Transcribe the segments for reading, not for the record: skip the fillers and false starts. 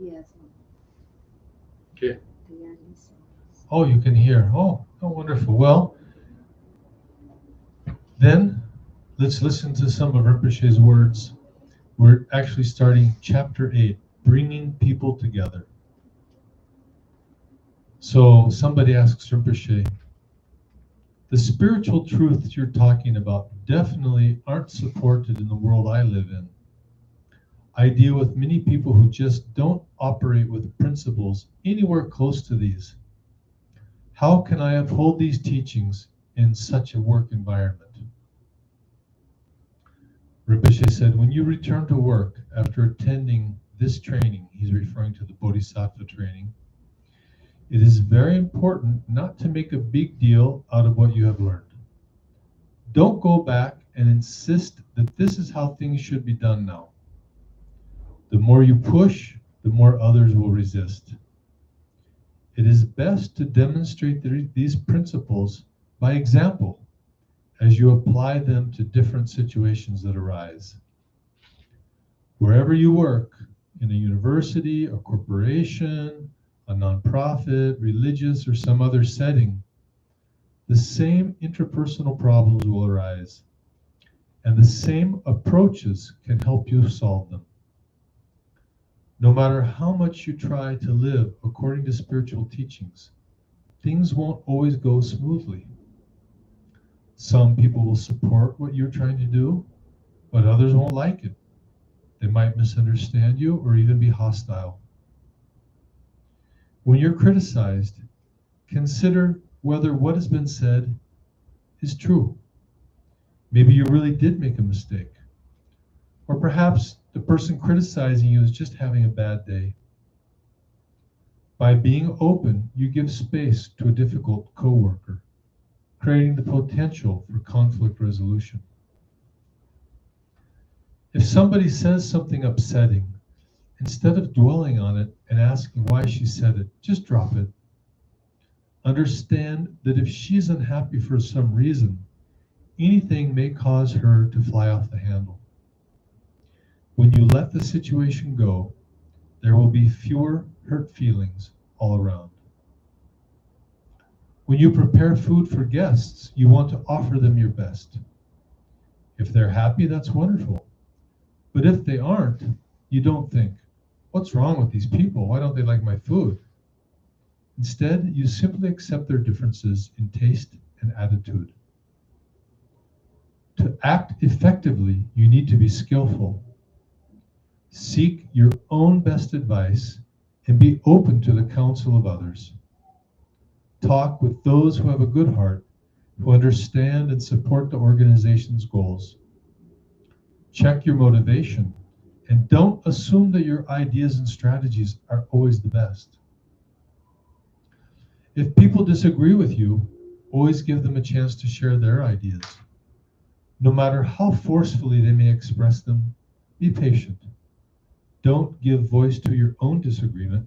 Yes. Okay. Oh, you can hear. Oh, wonderful. Well, then let's listen to some of Rinpoche's words. We're actually starting chapter 8, bringing people together. So somebody asks Rinpoche, the spiritual truths you're talking about definitely aren't supported in the world I live in. I deal with many people who just don't operate with principles anywhere close to these. How can I uphold these teachings in such a work environment? Rinpoche said, when you return to work after attending this training, he's referring to the Bodhisattva training, it is very important not to make a big deal out of what you have learned. Don't go back and insist that this is how things should be done now. The more you push, the more others will resist. It is best to demonstrate these principles by example as you apply them to different situations that arise. Wherever you work, in a university, a corporation, a nonprofit, religious, or some other setting, the same interpersonal problems will arise, and the same approaches can help you solve them. No matter how much you try to live according to spiritual teachings, things won't always go smoothly. Some people will support what you're trying to do, but others won't like it. They might misunderstand you or even be hostile. When you're criticized, consider whether what has been said is true. Maybe you really did make a mistake. Or perhaps the person criticizing you is just having a bad day. By being open, you give space to a difficult coworker, creating the potential for conflict resolution. If somebody says something upsetting, instead of dwelling on it and asking why she said it, just drop it. Understand that if she's unhappy for some reason, anything may cause her to fly off the handle. When you let the situation go, there will be fewer hurt feelings all around. When you prepare food for guests, you want to offer them your best. If they're happy, that's wonderful. But if they aren't, you don't think, what's wrong with these people? Why don't they like my food? Instead, you simply accept their differences in taste and attitude. To act effectively, you need to be skillful. Seek your own best advice and be open to the counsel of others. Talk with those who have a good heart, who understand and support the organization's goals. Check your motivation and don't assume that your ideas and strategies are always the best. If people disagree with you, always give them a chance to share their ideas. No matter how forcefully they may express them, be patient. Don't give voice to your own disagreement,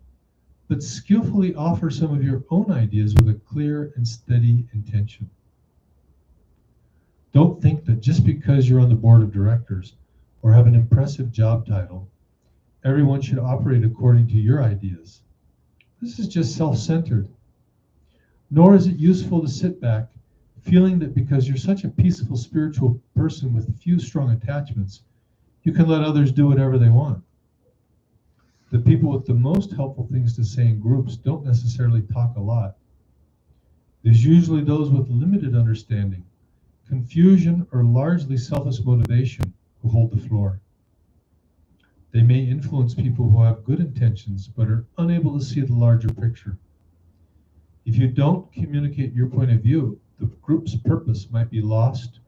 but skillfully offer some of your own ideas with a clear and steady intention. Don't think that just because you're on the board of directors or have an impressive job title, everyone should operate according to your ideas. This is just self-centered. Nor is it useful to sit back feeling that because you're such a peaceful spiritual person with few strong attachments, you can let others do whatever they want. The people with the most helpful things to say in groups don't necessarily talk a lot. There's usually those with limited understanding, confusion, or largely selfish motivation who hold the floor. They may influence people who have good intentions but are unable to see the larger picture. If you don't communicate your point of view, the group's purpose might be lost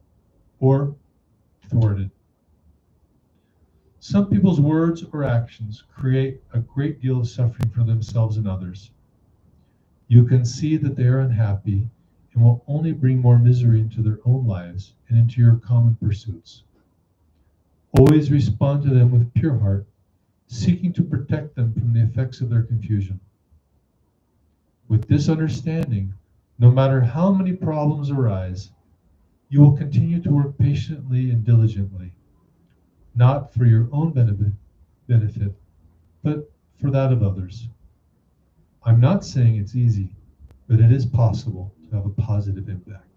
or thwarted. Some people's words or actions create a great deal of suffering for themselves and others. You can see that they are unhappy and will only bring more misery into their own lives and into your common pursuits. Always respond to them with pure heart, seeking to protect them from the effects of their confusion. With this understanding, no matter how many problems arise, you will continue to work patiently and diligently, not for your own benefit, but for that of others. I'm not saying it's easy, but it is possible to have a positive impact.